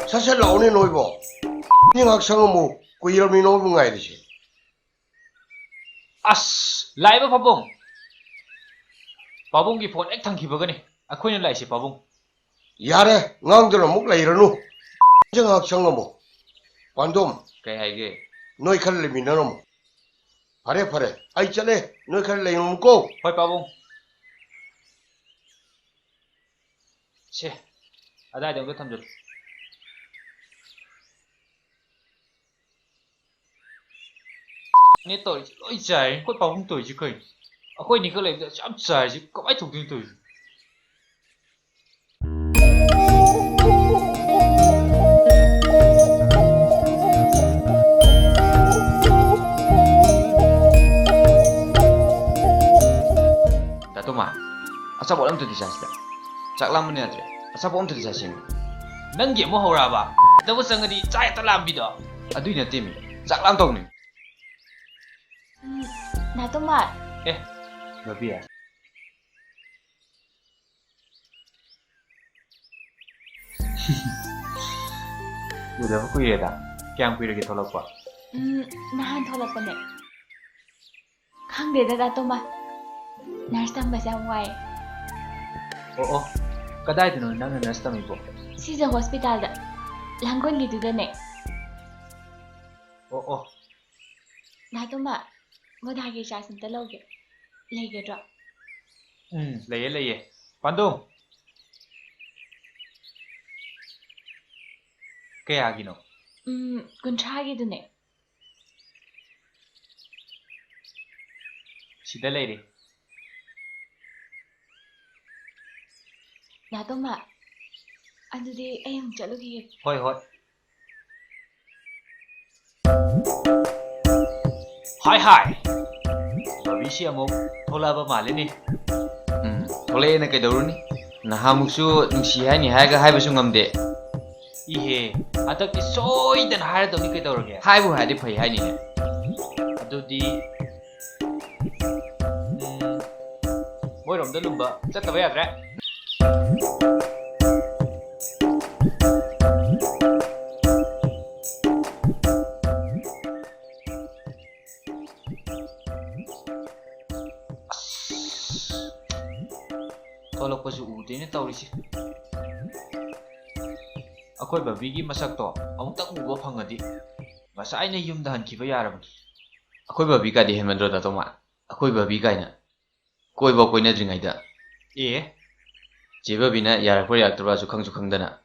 사실 나오네 노이보. 니 학생은 뭐 꾸이람이 노이보 가야지. ꯑꯁ ꯂꯥꯛꯏꯕ ꯄꯥꯕꯨꯡꯒꯤ ꯐꯣꯟ ꯍꯦꯛ ꯊꯝꯈꯤꯕꯒꯅꯤ ꯑꯩꯈꯣꯏꯅ ꯂꯥꯛꯏꯁꯤ ꯄꯥꯕꯨꯡ. 야래 낭들 목 라이러누. 정 학생은 뭐 반돔 ꯀꯩ ꯍꯥꯏꯒꯦ? 너희 칼레 미너놈. 파래 파래. 아이 짤래 너희 칼레 이놈 고. ꯍꯣꯏ ꯄꯥꯕꯨꯡ. ꯁꯦ ꯑꯗꯥꯏꯗ ꯑꯝꯇ ꯊꯝꯖꯜꯂꯨ. ꯅꯦ ꯇꯧꯔꯤꯁꯤ ꯂꯣꯏ ꯆꯥꯏꯔꯦ. ꯑꯩꯈꯣꯏ ꯄꯥꯕꯨꯡ ꯇꯧꯔꯤꯁꯤ ꯀꯩꯅꯣ? ꯑꯩꯈꯣꯏ ꯅꯤꯀꯠ ꯂꯩꯕꯗ ꯌꯥꯝ ꯆꯥꯏꯔꯤꯁꯤ ꯀꯃꯥꯏꯅ ꯇꯧꯗꯣꯏꯅꯣ ꯇꯧꯔꯤꯁꯤ? Datoma, asabola amtadi chasida. Chaklamani atre. Asabo amtadi chasimi. ꯅꯪꯒꯤ ꯑꯃꯨꯛ ꯍꯧꯔꯛꯑꯕ? ꯗꯕꯨ ꯆꯪꯉꯗꯤ ꯆꯥꯛ ꯍꯦꯛꯇ ꯂꯥꯝꯕꯤꯗꯣ. Adui natemi. Chaklam tawni. Natoma, Babia. ꯎꯗꯕ ꯀꯨꯏꯔꯦꯗ. ꯀꯌꯥꯝ ꯀꯨꯏꯔꯒꯦ ꯊꯣꯛꯂꯛꯄ? nahan tholakpane. Khangdeda Natoma. Nurse tambase yam wae. ꯑꯣ ꯀꯗꯥꯏꯗꯅꯣ ꯅꯪꯅ nurse ꯇꯝꯃꯤꯕꯣ? Sija hospital da. Langgon gidudane. ꯑꯣ Natoma, modagi chasin taloge. Legedra. ꯂꯩꯌꯦ. ꯄꯥꯟꯗꯣꯝ ꯀꯌꯥꯒꯤꯅꯣ? Kuntragi dune. ꯁꯤꯗ ꯂꯩꯔꯦ. Natoma, adudi ayam chalugi. ꯍꯣꯏ. ꯍꯥꯏ ꯕꯕꯤꯁꯤ ꯑꯃꯨꯛ ꯊꯣꯛꯂꯛꯑꯕ ꯃꯥꯜꯂꯤꯅꯦ. Thole na kaidoruni. Nahamuksu nungsi haini haiga haibasu ngamde. 이해 ꯍꯟꯗꯛꯇꯤ ꯁꯣꯏꯗꯅ ꯍꯥꯏꯔꯗꯧꯅꯤ ꯀꯩꯗꯧꯔꯒꯦ? Haibu haidi phai haini ne. ꯑꯗꯨꯗꯤ ꯃꯣꯏꯔꯣꯝꯗ ꯂꯨꯝꯕ ꯆꯠꯇꯕ ꯌꯥꯗ꯭ꯔꯦ. ꯊꯣꯛꯂꯛꯄꯁꯨ ꯎꯗꯦꯅꯦ ꯇꯧꯔꯤꯁꯤ. ꯑꯩꯈꯣꯏ ꯕꯕꯤꯒꯤ ꯃꯁꯛꯇꯣ ꯑꯃꯨꯛꯇꯪ ꯎꯕ ꯐꯪꯉꯗꯤ ꯉꯁꯥꯏꯅ ꯌꯨꯝꯗ ꯍꯟꯈꯤꯕ ꯌꯥꯔꯕꯅꯤ. Akoi babi ka di henmandro datoma. Akoi babi ka ina. Koi ba koi na dringaida. ꯑꯦ Jeba bina yarakpor yaktorba su khangdana.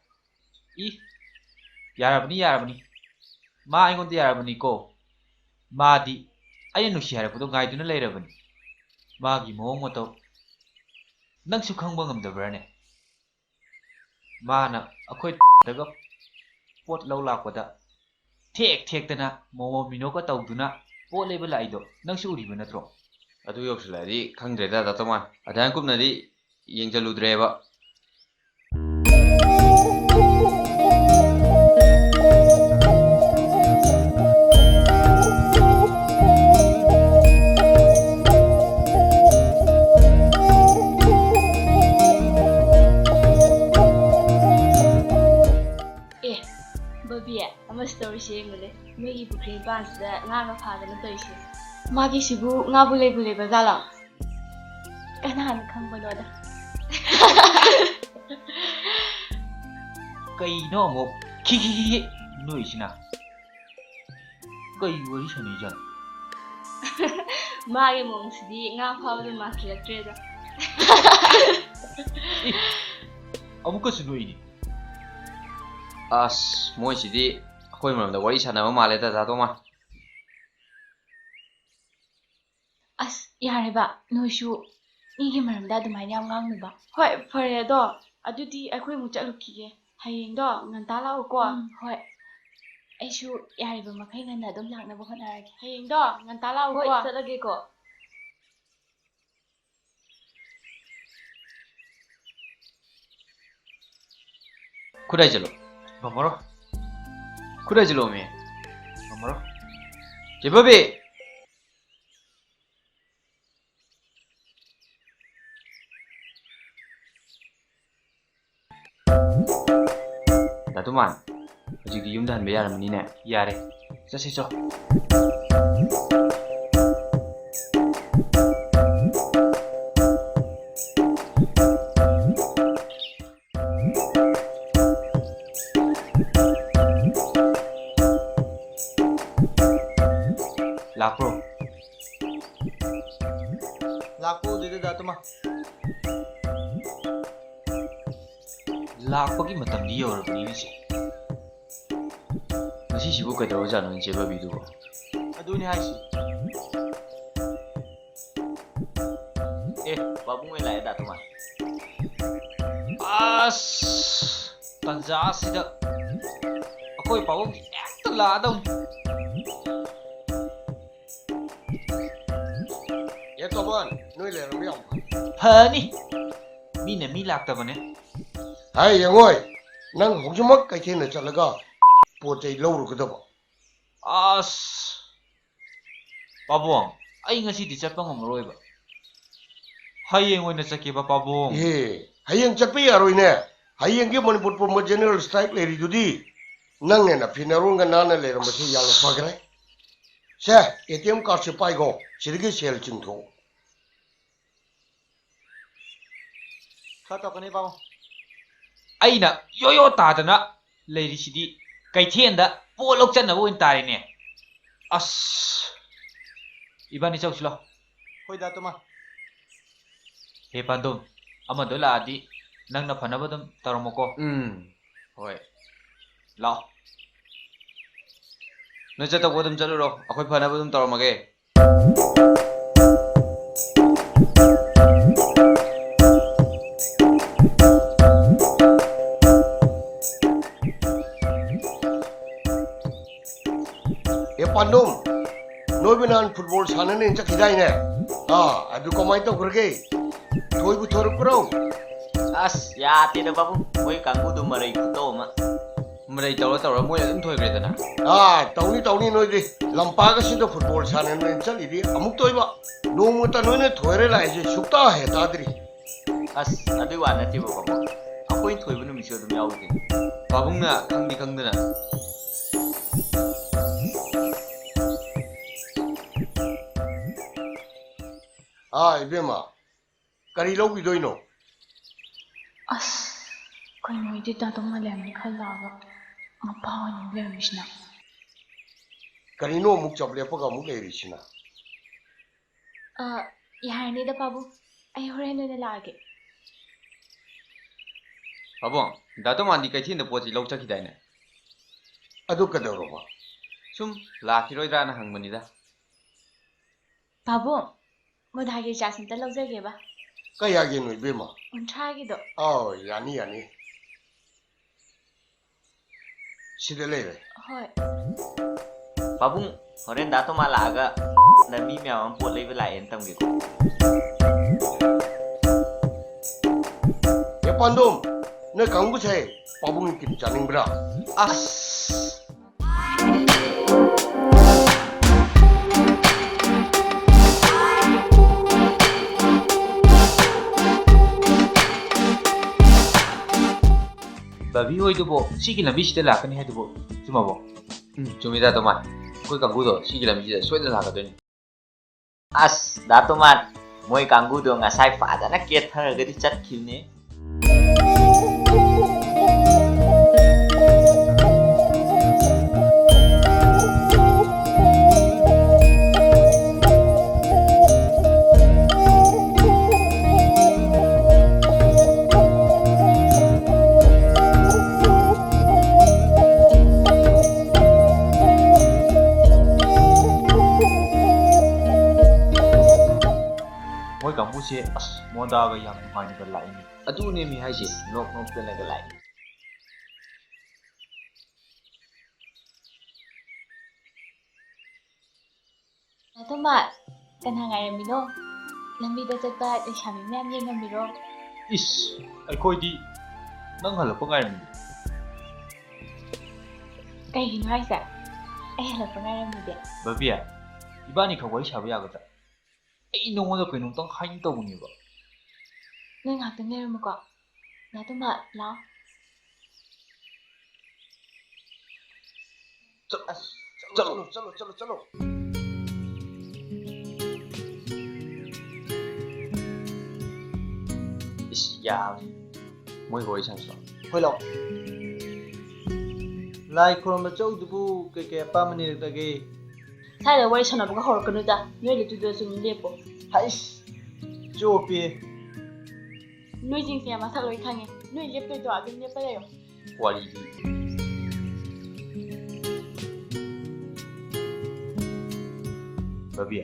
ꯌꯥꯔꯕꯅꯤ. ꯃꯥ ꯑꯩꯉꯣꯟꯗ ꯌꯥꯔꯕꯅꯤꯀꯣ. ꯃꯥꯗꯤ ꯑꯩꯅ ꯅꯨꯡꯁꯤ ꯍꯥꯏꯔꯛꯄꯗꯣ ꯉꯥꯏꯗꯨꯅ ꯂꯩꯔꯕꯅꯤ. ꯃꯥꯒꯤ ꯃꯑꯣꯡ ꯃꯇꯧ ꯅꯪꯁꯨ ꯈꯪꯕ ꯉꯝꯗꯕ꯭ꯔꯥꯅꯦ? ꯃꯥꯅ ꯑꯩꯈꯣꯏ ꯗꯒ ꯄꯣꯠ ꯂꯧ ꯂꯥꯛꯄꯗ ꯊꯦꯛꯇꯅ ꯃꯣꯃꯣ ꯃꯤꯅꯣꯒ ꯇꯧꯗꯨꯅ ꯄꯣꯠ ꯂꯩꯕ ꯂꯥꯛꯏꯗꯣ ꯅꯪꯁꯨ ꯎꯔꯤꯕ ꯅꯠꯇ꯭ꯔꯣ? Adu yoksuladi khangdreda datoma. Adan kupnadi yengjaludreba. Babi, ama story sharing mule. Megi pukri bans da nga phada na toishi. Magi sibu nga bule bazala. Kanan khangbono da. ꯀꯩꯅꯣ ꯑꯃꯨꯛ ꯅꯣꯏꯁꯤꯅ ꯀꯩ ꯋꯥꯔꯤ ꯁꯥꯟꯅꯩꯖꯥꯠꯅꯣ? Magi mongsidi nga phawda maslaktreda. ꯑꯃꯨꯛꯀꯁꯨ ꯅꯣꯏꯅꯤ. As moi sidi akoi maramda wari sanama maleta datoma. ꯑꯁ ꯌꯥꯔꯦꯕ ꯅꯣꯏꯁꯨ ꯃꯤꯒꯤ ꯃꯔꯝꯗ ꯑꯗꯨꯃꯥꯏꯅ ꯌꯥꯝ ꯉꯥꯡꯅꯨꯕ ꯍꯣꯏ ꯐꯔꯦ ꯑꯗꯣ ꯑꯗꯨꯗꯤ ꯑꯩꯈꯣꯏ ꯑꯃꯨꯛ ꯆꯠꯂꯨꯈꯤꯒꯦ ꯍꯌꯦꯡꯗꯣ ꯉꯟꯇꯥ ꯂꯥꯛꯎꯀꯣ ꯍꯣꯏ ꯑꯩꯁꯨ ꯌꯥꯔꯤꯕ ꯃꯈꯩ ꯉꯟꯅ ꯑꯗꯨꯝ ꯂꯥꯛꯅꯕ ꯍꯣꯠꯅꯔꯒꯦ ꯍꯌꯦꯡꯗꯣ ꯉꯟꯇꯥ ꯂꯥꯛꯎꯀꯣ ꯍꯣꯏ ꯆꯠꯂꯒꯦꯀꯣ खुदाई चलो ꯉꯝꯃꯔꯣꯏ खुदाई चलो मैं ꯉꯝꯃꯔꯣꯏ जेबबे दातुमान हजिक युमदा हनबे यारमनिने ꯌꯥꯔꯦ ꯆꯠꯁꯤ ꯆꯣ ꯂꯥꯛꯄ꯭ꯔꯣ लाखो दे दातुमा ꯂꯥꯛꯄꯒꯤ ꯃꯇꯝꯗꯤ ꯌꯧꯔꯕꯅꯤ ꯉꯁꯤ ngasibu kaidawjano jebabi du अदुनी HiAce ए बाबुꯡ ꯑꯣꯏ ꯂꯥꯛꯑꯦ ꯗꯥꯇꯨꯃꯥ ꯑꯁ ꯇꯟꯖꯥꯁꯤꯗ ꯑꯩꯈꯣꯏ ꯄꯥꯕꯨꯡ ꯍꯦꯛꯇ ꯂꯥꯛꯑꯗꯧꯅꯤ ꯌꯦ ꯇꯣꯃꯥꯟ ꯅꯣꯏ ꯂꯩꯔꯝꯕ ꯌꯥꯝ ꯐꯅꯤ ꯃꯤꯅ ꯃꯤ ꯂꯥꯛꯇꯕꯅꯦ ꯍꯥꯏ ꯌꯦꯡꯉꯣꯏ ꯅꯪ ꯍꯧꯖꯤꯛꯃꯛ ꯀꯩꯊꯦꯜꯗ ꯆꯠꯂꯒ ꯄꯣꯠ ꯆꯩ ꯂꯧꯔꯨꯒꯗꯕ ꯑꯁ ꯄꯥꯕꯨꯡ ꯑꯩ ꯉꯁꯤꯗꯤ ꯆꯠꯄ ꯉꯝꯃꯔꯣꯏꯕ ꯍꯌꯦꯡ ꯑꯣꯏꯅ ꯆꯠꯀꯦꯕ ꯄꯥꯕꯨꯡ ꯑꯦ ꯍꯌꯦꯡ ꯆꯠꯄ ꯌꯥꯔꯣꯏꯅꯦ ꯍꯌꯦꯡꯒꯤ ꯃꯅꯤꯄꯨꯔ ꯄꯨꯝꯕ ꯖꯦꯅꯔꯦꯜ ꯁ꯭ꯇ꯭ꯔꯥꯏꯛ ꯂꯩꯔꯤꯗꯨꯗꯤ ꯅꯪꯅꯦꯅ ꯐꯤꯅꯔꯣꯟꯒ ꯅꯥꯟꯅ ꯂꯩꯔꯝꯕꯁꯤ ꯌꯥꯝꯅ ꯐꯈ꯭ꯔꯦ ꯁꯦ ATM ꯀꯥꯔꯗꯁꯦ ꯄꯥꯏꯈꯣ ꯁꯤꯗꯒꯤ ꯁꯦꯜ ꯆꯤꯡꯊꯣꯛꯎ खा तकने बाबू ꯑꯩꯅ ꯌꯣꯌꯣ ꯇꯥꯗꯅ ꯂꯩꯔꯤꯁꯤꯗꯤ ꯀꯩꯊꯦꯜꯗ ꯄꯣꯠ ꯂꯧꯆꯠꯅꯕ ꯑꯣꯏꯅ ꯇꯥꯔꯦꯅꯦ ꯑꯁ ꯏꯕꯥꯅꯤ ꯆꯧꯁꯤ ꯂꯥꯎ होई दातुमा ꯍꯦ ꯄꯥꯟꯗꯣꯝ ꯑꯃꯗꯣ ꯂꯥꯛꯑꯗꯤ ꯅꯪꯅ ꯐꯅꯕ ꯑꯗꯨꯝ ꯇꯧꯔꯝꯃꯣꯀꯣ hoi ꯂꯥꯛꯑꯣ no chata bodum chaluro akhoi phana bodum tawmage ए पांडुम नोय बिनान फुटबॉल सानने इंचा खिदाइने अदु कमाई तो करगे थोय बु थोर पुरो ꯑꯁ ꯌꯥꯗꯦꯗ ꯕꯥꯕꯨꯡ ꯃꯣꯏ ꯀꯥꯡꯕꯨꯗꯨ ꯃꯔꯩ ꯈꯨꯇꯧ ꯑꯃ marai tawra moi adum thoigre dana तौनी नोय लंपाग सिद फुटबॉल सानने चलीदी अमुक तोयबा नोमुता नोयने थोयरे लाइजे सुक्ता हे तादरी ꯑꯁ ꯑꯗꯨꯏ ꯋꯥ ꯅꯠꯇꯦꯕ ꯕꯥꯕꯨꯡ ꯑꯩꯈꯣꯏ ꯊꯣꯏꯕ ꯅꯨꯃꯤꯠꯁꯨ ꯑꯗꯨꯝ ꯌꯥꯎꯗꯦ babungna khangdi khangdana इबेमा करी लौगिदोइनो ꯑꯁ ꯀꯩꯅꯣꯗꯤ ꯗꯥꯇꯣꯝꯅ ꯂꯩꯔꯝꯅꯤ ꯈꯜꯂꯛꯑꯒ ꯃꯄꯥ ꯑꯣꯏꯅ ꯂꯩꯔꯝꯃꯤꯁꯤꯅ करीनो अमुक चपलेपगा अमुक लेरिसिना ꯌꯥꯔꯅꯤꯗ ꯄꯥꯕꯨꯡ ꯑꯩ ꯍꯣꯔꯦꯟ ꯑꯣꯏꯅ ꯂꯥꯛꯑꯒꯦ babung dato mandi kaithin da poti lau chakhidaine अदु कदौरबा sum lakhiroidrana hangmanida ꯄꯥꯕꯨꯡ ꯃꯣꯗꯥꯒꯤ ꯆꯥ ꯁꯤꯝꯇ ꯂꯧꯖꯒꯦꯕ कयागे नो इबेमा 30ꯒꯤꯗꯣ यानी यानी सिदे लेरे ꯍꯣꯏ ꯕꯥꯕꯨꯡ ꯍꯣꯔꯦꯟ ꯗꯥꯇꯨꯃꯥ ꯂꯥꯛꯑꯒ ꯅꯃꯤ ꯃꯌꯥꯝ ꯑꯃ ꯄꯣꯠ ꯂꯩꯕ ꯂꯥꯛꯑꯦꯅ ꯇꯝꯒꯦꯀꯣ ए पांडुम न कांगु छे पाबुंग किन जानिंब्रा ꯑꯁ ꯕꯕꯤ ꯍꯣꯏꯗꯨꯕꯣ ꯁꯤꯒꯤ ꯂꯝꯕꯤꯁꯤꯗ ꯂꯥꯛꯀꯅꯤ ꯍꯥꯏꯗꯨꯕꯣ ꯆꯨꯝꯃꯕꯣ chumida to man koi kangudo sigi lamji da soida lagadoini ꯑꯁ ꯗꯥꯇꯨꯃꯥꯟ ꯃꯣꯏ ꯀꯥꯡꯕꯨꯗꯣ ꯉꯁꯥꯏ ꯐꯖꯅ ꯀꯦꯊꯔꯒꯗꯤ ꯆꯠꯈꯤꯕꯅꯦ ꯀꯥꯡꯕꯨꯁꯦ ꯑꯁ ꯃꯣꯟꯗꯥꯒ ꯌꯥꯝ ꯅꯨꯡꯉꯥꯏꯅꯒ ꯂꯥꯛꯏꯅꯤ ꯑꯗꯨꯅꯦ ꯃꯤ ꯍꯥꯏꯁꯦ ꯅꯣꯛ ꯅꯣꯛꯇꯅꯒ ꯂꯥꯛꯏ ꯅꯇꯣꯝꯕ ꯀꯅꯥ ꯉꯥꯏꯔꯝꯃꯤꯅꯣ? ꯂꯝꯕꯤꯗ ꯆꯠꯄ ꯂꯩꯁꯥꯕꯤ ꯃꯌꯥꯝ ꯌꯦꯡꯉꯝꯃꯤꯔꯣ? ꯏꯁ ꯑꯩꯈꯣꯏꯗꯤ ꯅꯪ ꯍꯜꯂꯛꯄ ꯉꯥꯏꯔꯝꯃꯤꯅꯤ ꯀꯩꯒꯤꯅꯣ ꯍꯥꯏꯁꯦ? ꯑꯩ ꯍꯜꯂꯛꯄ ꯉꯥꯏꯔꯝꯃꯤꯗꯤ. ꯕꯕꯤ 이반이 ꯈꯛ ꯋꯥꯔꯤ ꯁꯥꯕ ꯌꯥꯒꯗ꯭ꯔꯥ? ꯑꯩ ꯅꯉꯣꯟꯗ ꯀꯩꯅꯣꯝꯇꯪ ꯍꯥꯏꯅ ꯇꯧꯕꯅꯦꯕ. ꯅꯣꯏ ꯉꯥꯛꯇꯪ ꯂꯩꯔꯝꯃꯨꯀꯣ. ꯅꯇꯣꯝꯕ ꯂꯥꯎ. चलो 이씨 야 뭐이 거기 잠시만 ꯍꯣꯏ ꯂꯥꯛꯑꯣ ꯂꯥꯏ ꯈꯨꯔꯨꯝꯕ ꯆꯧꯗꯨꯕꯨ ꯀꯩꯀꯩ ꯑꯄꯥꯝꯕ ꯅꯤꯔꯛꯂꯒꯦ ꯁ꯭ꯋꯥꯏꯗ ꯋꯥꯔꯤ ꯁꯥꯟꯅꯕꯒ ꯍꯧꯔꯛꯀꯅꯨꯗ. ꯅꯣꯏ ꯂꯩꯇꯨꯗ ꯁꯨꯝ ꯂꯦꯞꯄꯣ. ꯍꯩꯁ ꯆꯣꯞꯄꯤ ꯅꯣꯏꯁꯤꯡꯁꯦ ꯃꯁꯛ ꯂꯣꯏ ꯈꯪꯉꯦ. ꯅꯣꯏ ꯂꯦꯞꯇꯣꯏꯗꯣ ꯑꯗꯨꯝ ꯂꯦꯞꯄ ꯂꯩꯌꯣ. 와리기 ꯕꯕꯤ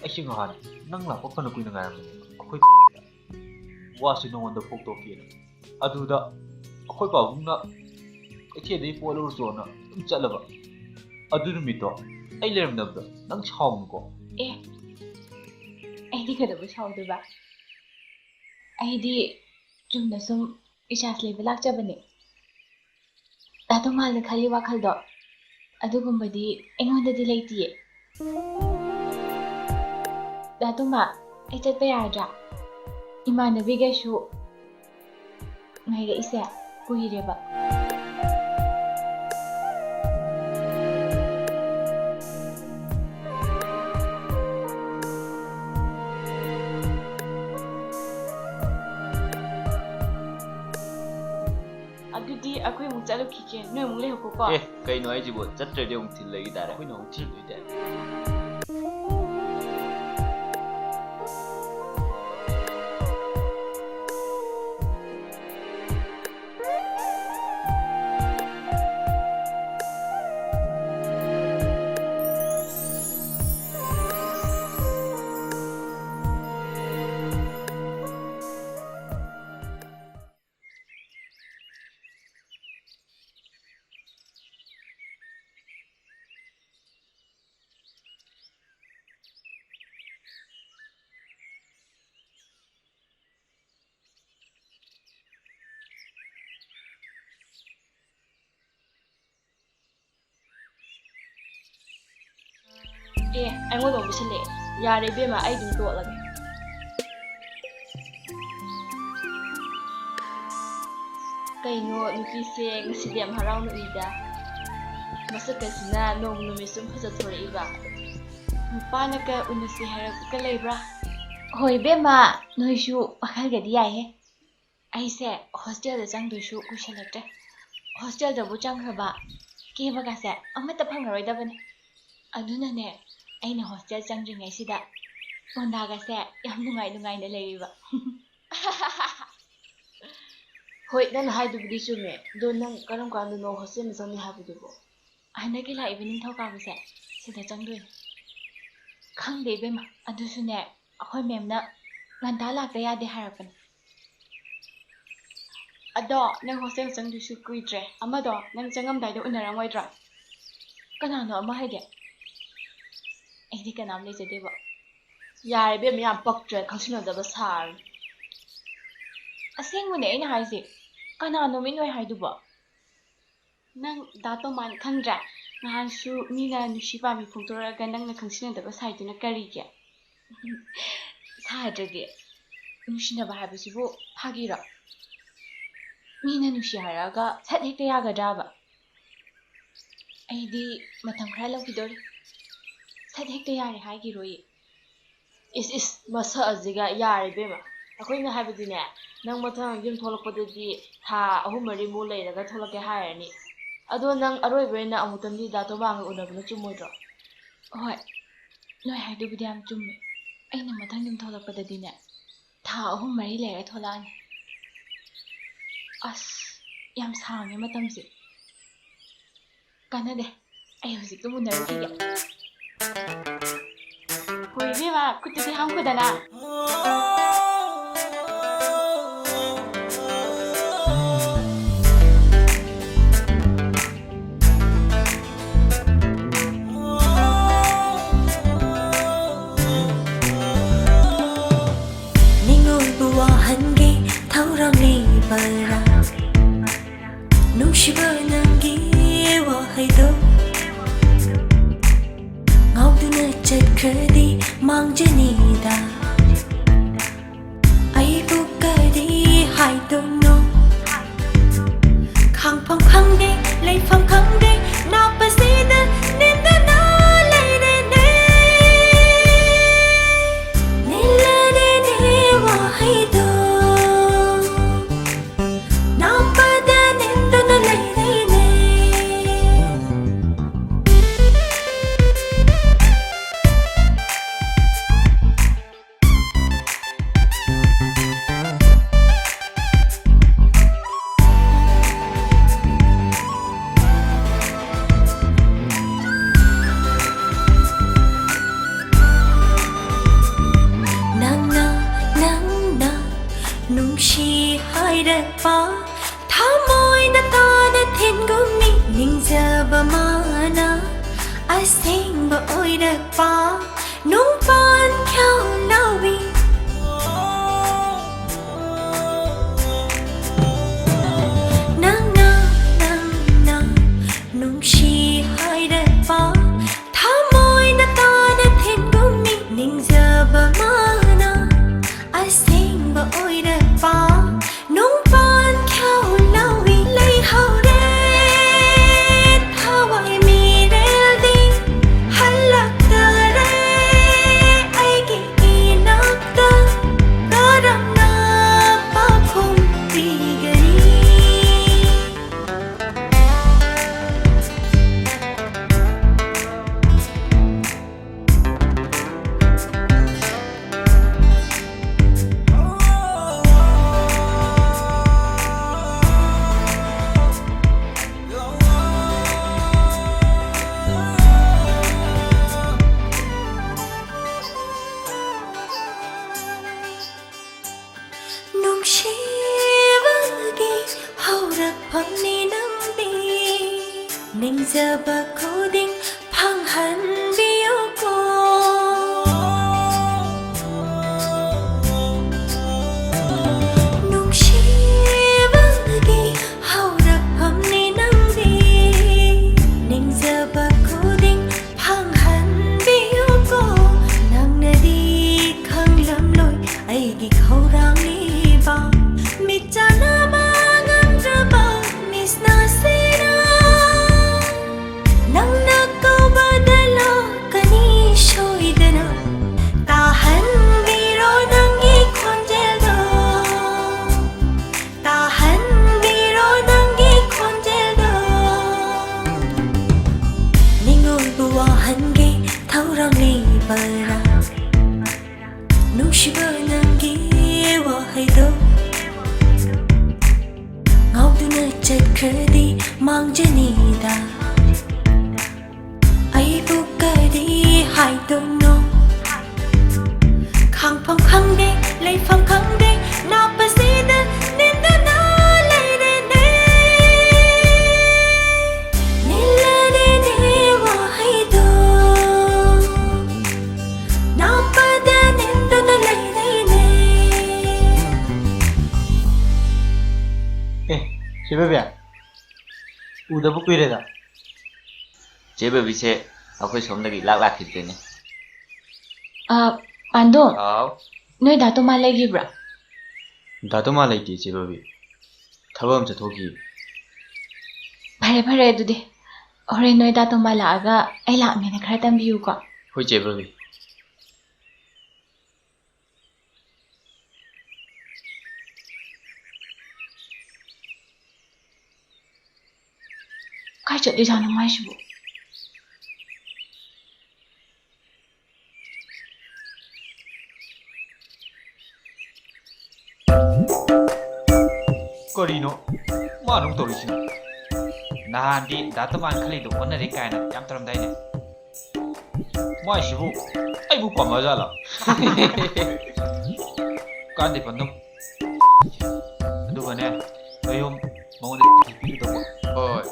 ꯑꯩꯁꯤ ꯉꯍꯥꯟ ꯅꯪ ꯂꯥꯛꯄ ꯐꯅ ꯀꯨꯏꯅ ꯉꯥꯏꯔꯝꯕꯅꯦꯕ ꯑꯩꯈꯣꯏ ꯋꯥꯁꯤ ꯅꯉꯣꯟꯗ ꯐꯣꯡꯗꯣꯛꯀꯦꯅ. ꯑꯗꯨꯗ ꯑꯩꯈꯣꯏ ꯄꯥꯕꯨꯡꯅ ꯀꯩꯊꯦꯜꯗꯒꯤ ꯄꯣꯠ ꯂꯧꯔꯨꯆꯣꯅ ꯑꯗꯨꯝ ꯆꯠꯂꯕ. ꯑꯗꯨ ꯅꯨꯃꯤꯠꯇꯣ ꯑꯩ ꯂꯩꯔꯝꯗꯕꯗ ꯅꯪ ꯁꯥꯎꯅꯨꯀꯣ. ꯑꯦ ꯑꯩꯗꯤ ꯀꯩꯗꯧꯕ ꯁꯥꯎꯗꯣꯏꯕ? ꯑꯩꯗꯤ ꯆꯨꯝꯅ ꯁꯨꯝ ꯔꯤꯆꯥꯔꯖ ꯂꯩꯕ ꯂꯥꯛꯆꯕꯅꯦ. ꯅꯇꯣꯝꯕꯅ ꯈꯜꯂꯤ ꯋꯥꯈꯜꯗꯣ ꯑꯗꯨꯒꯨꯝꯕꯗꯤ ꯑꯩꯉꯣꯟꯗꯗꯤ ꯂꯩꯇꯤꯌꯦ. ꯅꯇꯣꯝꯕ ꯑꯩ ꯆꯠꯄ ꯌꯥꯔꯗ꯭ꯔꯥ? ꯏꯃꯥꯟꯅꯕꯤꯒꯩꯁꯨ ꯉꯥꯏꯔꯛꯏꯁꯦ ꯀꯨꯏꯔꯦꯕ. ꯑꯗꯨꯗꯤ ꯑꯩꯈꯣꯏ ꯑꯃꯨꯛ ꯆꯠꯂꯨꯈꯤꯒꯦ. ꯅꯣꯏ ꯑꯃꯨꯛ ꯂꯩꯍꯧꯀꯣ. ꯑꯦ ꯀꯩꯅꯣ ꯍꯥꯏꯁꯤꯕꯣ ꯆꯠꯇ꯭ꯔꯗꯤ ꯑꯃꯨꯛ ꯊꯤꯜꯂꯒꯤ ꯇꯥꯔꯦ ꯑꯩꯈꯣꯏꯅ ꯑꯃꯨꯛ ꯊꯤꯜꯂꯣꯏ ꯇꯥꯔꯦ. ꯑꯦ ꯑꯩꯉꯣꯟꯗ ꯑꯃꯨꯛ ꯄꯤꯁꯜꯂꯛꯑꯦ. ꯌꯥꯔꯦ ꯏꯕꯦꯝꯃ ꯑꯩ ꯑꯗꯨꯝ ꯇꯣꯠꯂꯒꯦ. ꯀꯩꯅꯣ ꯅꯨꯄꯤꯁꯦ ꯉꯁꯤꯗꯤ ꯌꯥꯝ ꯍꯔꯥꯎꯅ ꯎꯏꯗ. ꯃꯁꯛꯀꯁꯤꯅ ꯅꯣꯡ ꯅꯨꯃꯤꯠ ꯁꯨꯝ ꯐꯖꯊꯣꯔꯛꯏꯕ. ꯅꯨꯄꯥꯅꯒ ꯎꯅꯁꯤ ꯍꯥꯏꯔꯛꯄꯒ ꯂꯩꯕ꯭ꯔꯥ? ꯍꯣꯏ ꯏꯕꯦꯝꯃ ꯅꯣꯏꯁꯨ ꯋꯥꯈꯜꯒꯗꯤ ꯌꯥꯏꯍꯦ. ꯑꯩꯁꯦ ꯍꯣꯁꯇꯦꯜꯗ ꯆꯪꯗꯣꯏꯁꯨ ꯀꯨꯏꯁꯜꯂꯛꯇ꯭ꯔꯦ. ꯍꯣꯁꯇꯦꯜꯗꯕꯨ ꯆꯪꯈ꯭ꯔꯕ ꯀꯦꯕꯒꯁꯦ ꯑꯃꯠꯇ ꯐꯪꯉꯔꯣꯏꯗꯕꯅꯦ. ꯑꯗꯨꯅꯅꯦ ꯑꯩꯅ ꯍꯣꯁꯇꯦꯜ ꯆꯪꯗ꯭ꯔꯤꯉꯩꯁꯤꯗ ꯃꯣꯟꯗꯥꯒꯁꯦ ꯌꯥꯝ ꯅꯨꯡꯉꯥꯏꯅ ꯂꯩꯔꯤꯕ. ꯍꯣꯏ ꯅꯪꯅ ꯍꯥꯏꯗꯨꯕꯨꯗꯤ ꯆꯨꯝꯃꯦ. ꯑꯗꯣ ꯅꯪ ꯀꯔꯝ ꯀꯥꯟꯗꯅꯣ ꯍꯣꯁꯇꯦꯜꯗ ꯆꯪꯅꯤ ꯍꯥꯏꯕꯗꯨꯕꯣ? ꯍꯟꯗꯛꯀꯤ ꯂꯥꯛꯏꯕ ꯅꯤꯡꯊꯧꯀꯥꯕꯁꯦ ꯁꯤꯗ ꯆꯪꯗꯣꯏꯅꯦ. ꯈꯪꯗꯦ ꯏꯕꯦꯝꯃ ꯑꯗꯨꯁꯨꯅꯦ ꯑꯩꯈꯣꯏ ꯃꯦꯝꯅ ꯉꯟꯇꯥ ꯂꯥꯛꯇ ꯌꯥꯗꯦ ꯍꯥꯏꯔꯛꯄꯅꯦ. ꯑꯗꯣ ꯅꯪ ꯍꯣꯁꯇꯦꯜ ꯆꯪꯗꯣꯏꯁꯨ ꯀꯨꯏꯗ꯭ꯔꯦ. ꯑꯃꯗꯣ ꯅꯪ ꯆꯪꯉꯝꯗꯥꯏꯗ ꯎꯅꯔꯝꯃꯣꯏꯗ꯭ꯔꯥ? ꯀꯅꯥꯅꯣ ꯑꯃ ꯍꯥꯏꯗꯤ? ꯑꯩꯗꯤ ꯀꯅꯥꯝ ꯂꯩꯖꯗꯦꯕ. ꯌꯥꯔꯦ ꯏꯕꯦꯝꯃ ꯌꯥꯝ ꯄꯛꯇ꯭ꯔꯦ ꯈꯪꯁꯤꯟꯅꯗꯕ ꯁꯥꯔꯅꯤ. ꯑꯁꯦꯡꯕꯅꯦ ꯑꯩꯅ ꯍꯥꯏꯁꯦ. ꯀꯅꯥꯅꯣ ꯃꯤꯅꯣꯏ ꯍꯥꯏꯗꯨꯕꯣ? ꯅꯪ ꯗꯥ ꯇꯣꯃꯥꯟ ꯈꯪꯗ꯭ꯔꯦ? ꯅꯍꯥꯟꯁꯨ ꯃꯤꯅ ꯅꯨꯡꯁꯤ ꯄꯥꯝꯕꯤ ꯐꯣꯡꯗꯣꯔꯛꯑꯒ ꯅꯪꯅ ꯈꯪꯁꯤꯟꯅꯗꯕ ꯁꯥꯏꯗꯨꯅ ꯀꯔꯤꯒꯤ? ꯁꯥꯗ꯭ꯔꯗꯤ ꯅꯨꯡꯁꯤꯅꯕ ꯍꯥꯏꯕꯁꯤꯕꯨ ꯐꯥꯒꯤꯔꯣ? ꯃꯤꯅ ꯅꯨꯡꯁꯤ ꯍꯥꯏꯔꯛꯑꯒ ꯁꯠ ꯍꯦꯛꯇ ꯌꯥꯒꯗ꯭ꯔꯥꯕ? ꯑꯩꯗꯤ ꯃꯇꯝ ꯈꯔ ꯂꯧꯈꯤꯗꯣꯔꯤ. ꯁꯠ ꯍꯦꯛꯇ ꯌꯥꯔꯦ ꯍꯥꯏꯈꯤꯔꯣꯏꯌꯦ. ꯏꯁ ꯃꯁꯛ ꯑꯁꯤꯒ ꯌꯥꯔꯦ ꯏꯕꯦꯝꯃ. ꯑꯩꯈꯣꯏꯅ ꯍꯥꯏꯕꯗꯤꯅꯦ ꯅꯪ ꯃꯊꯪ ꯌꯨꯝ ꯊꯣꯛꯂꯛꯄꯗꯗꯤ ꯊꯥ 3-4 ꯂꯩꯔꯒ ꯊꯣꯛꯂꯛꯀꯦ ꯍꯥꯏꯔꯅꯤ. ꯑꯗꯣ ꯅꯪ ꯑꯔꯣꯏꯕ ꯑꯣꯏꯅ ꯑꯃꯨꯛꯇꯪꯗꯤ ꯗꯥ ꯇꯣꯃꯥꯟꯒ ꯎꯅꯕꯅ ꯆꯨꯝꯃꯣꯏꯗ꯭ꯔꯣ? ꯍꯣꯏ ꯅꯣꯏ ꯍꯥꯏꯗꯨꯕꯨꯗꯤ ꯌꯥꯝ ꯆꯨꯝꯃꯦ. ꯑꯩꯅ ꯃꯊꯪ ꯌꯨꯝ ꯊꯣꯛꯂꯛꯄꯗꯗꯤꯅꯦ ꯊꯥ 3-4 ꯂꯩꯔ ꯊꯣꯛꯂꯛꯑꯅꯤ. ꯑꯁ ꯌꯥꯝ ꯁꯥꯡꯉꯦ ꯃꯇꯝꯁꯦ. ꯀꯥꯟꯅꯗꯦ ꯑꯩ ꯍꯧꯖꯤꯛꯇ ꯎꯅꯔꯨꯈꯤꯒꯦ. ꯍꯣꯏ ꯏꯕꯦꯝꯃ ꯈꯨꯠꯇꯨꯗꯤ ꯍꯥꯝꯈꯣꯗꯅ. Ningoi buwa hange thauram ni bara Nungshibă nangi wa haido Ngauduna chakhradi mangjanida Ai bukadi hai don't know Khang phong khang de lai phong khang de na pasida ninda na lai de ne Nilla de ne wa haido Nampada ninda na lai de ne Nang na nung shi hai da pa tha moi na ta na thin gum ni ning ja ba ma na I sing ba oi da pa nung pan khao lao wi nang na nung shi hai da pa tha moi na ta na thin gum ni ning ja ba ma na I sing ba oi da pa nung pan khao lao wi lai hau re tha wai mi re di halak ta re ai ki inak ta karam na pa khum ti gari nung shi va gi hau rak phang ni nam di ning ja ba ko ding phang han bi o ko nung shi va gi hau rak phang ni nam di ning ja ba ko ding phang han bi o ko nang na di khang lam loi ai gi khau rang ni ba mi cha na ma ngam ra ba mis na se na nang na ko ba da lo kani shoi da na ta han bi ro nang gi khon je do ta han bi ro nang gi khon je do ningoi buwa han ge thau ram ni ba ra nung shi ba nang gi wa hai do Ngauduna chakhradi mangjanida Ai bukadi hai don't know Khang phong khang de lai phong khang de na pasida ninda na lai de ne Nilla de ne wa hai do Nampada ninda na lai de ne Sibabya udabu kuireda Che baby se akhoi somdagi lak khitene Pando aw noi da to ma legibra dato ma laiti che babi thabam cha thoki phare adudi hore noi da to ma la ga ai la me na khara tam biu ko hoi che babi kai chot di jana mai shu Korino manung torisina nahandi dataman khali do onare kaina yam taram daine mai shibu ꯑꯩꯕꯨ ꯄꯥꯝꯃꯖꯥꯠꯂꯣ ꯀꯥꯟꯗꯦ ꯄꯟꯗꯨꯝ ꯑꯗꯨꯒꯅꯦ ꯃꯌꯨꯝ ꯃꯉꯣꯟꯗ ꯄꯤꯒꯗꯧꯕ ꯍꯣꯏ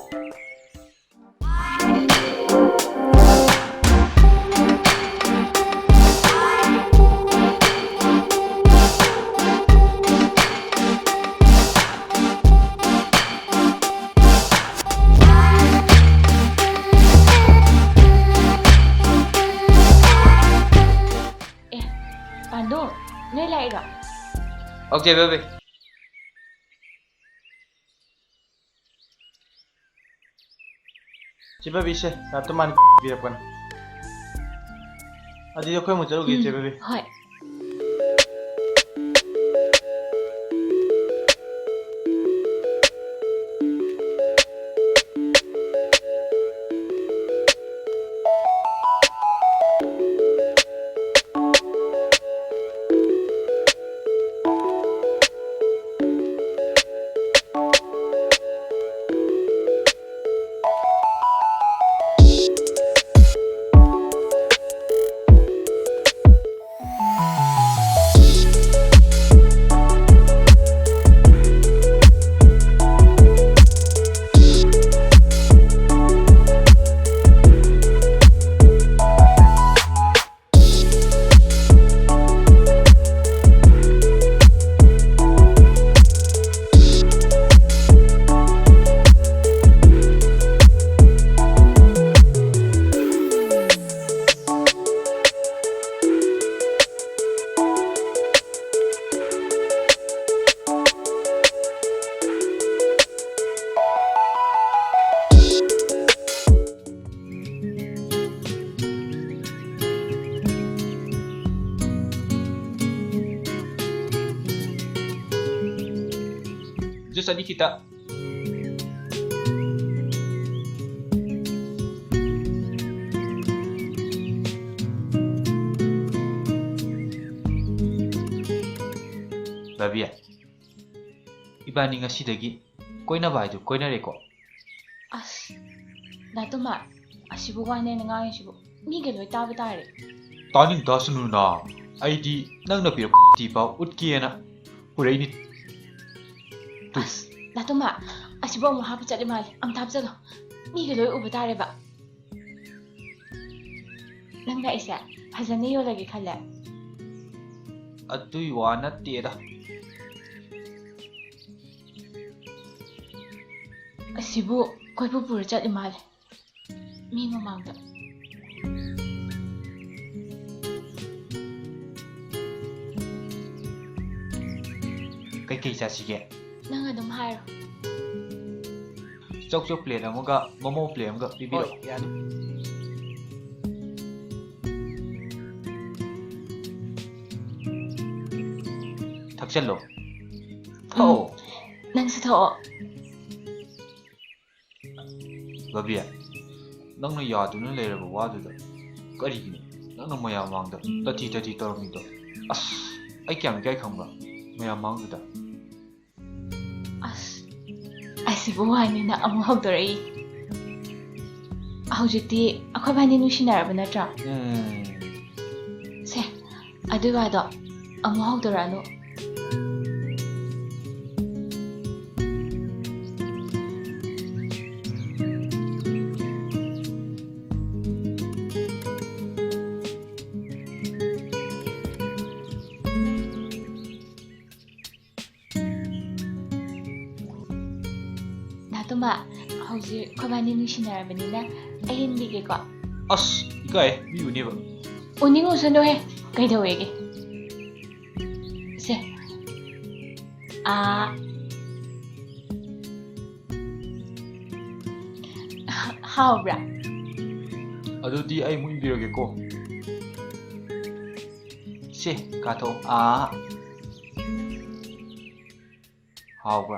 Pandu, nơi lại rồi. Okay baby Chị baby xe, là tôi mang việc con. À đi tôi một chỗ gì chị baby. Hỏi. Just tadi kita Babi ya Ibani ngasidagi koinaba haidu koinareko As, Datuma, asibu wane nangangin sibu. Mige loy tabu tare. Taning dasunu na ID nang na pira tiba utkiena Huraini As, Datuma, asibu mo hapu chali mali. Am tab chalo. Mige loy ubu tare ba. Nang na isa, hazane yo lagi khala. Adui wa natteda Asibu, koi pu pura chali mali. Mi mamangda. Kai chasige Nang adum hairo. chok plate amaga momo plate amaga bibiro Ôi, dạ. thakchallo oh Nang sa tho. Babiya nangna yaduna leiraba waduda karigini nangna mayam mangda tati toramido as ai kyam kai khamba mayam mangduda As, asibu wane na amu hawdorei. Hawjikti, akhoi bani nushinaraba natra. Se, adu wado amu hawdorano. Datuma, hawji akhoi bani nushinaraba nina ahin bige ko. as ikai mi uniba Uningo sano he, kaidawege. Se, hawbra. adudi ai mu ibirage ko se kato hawba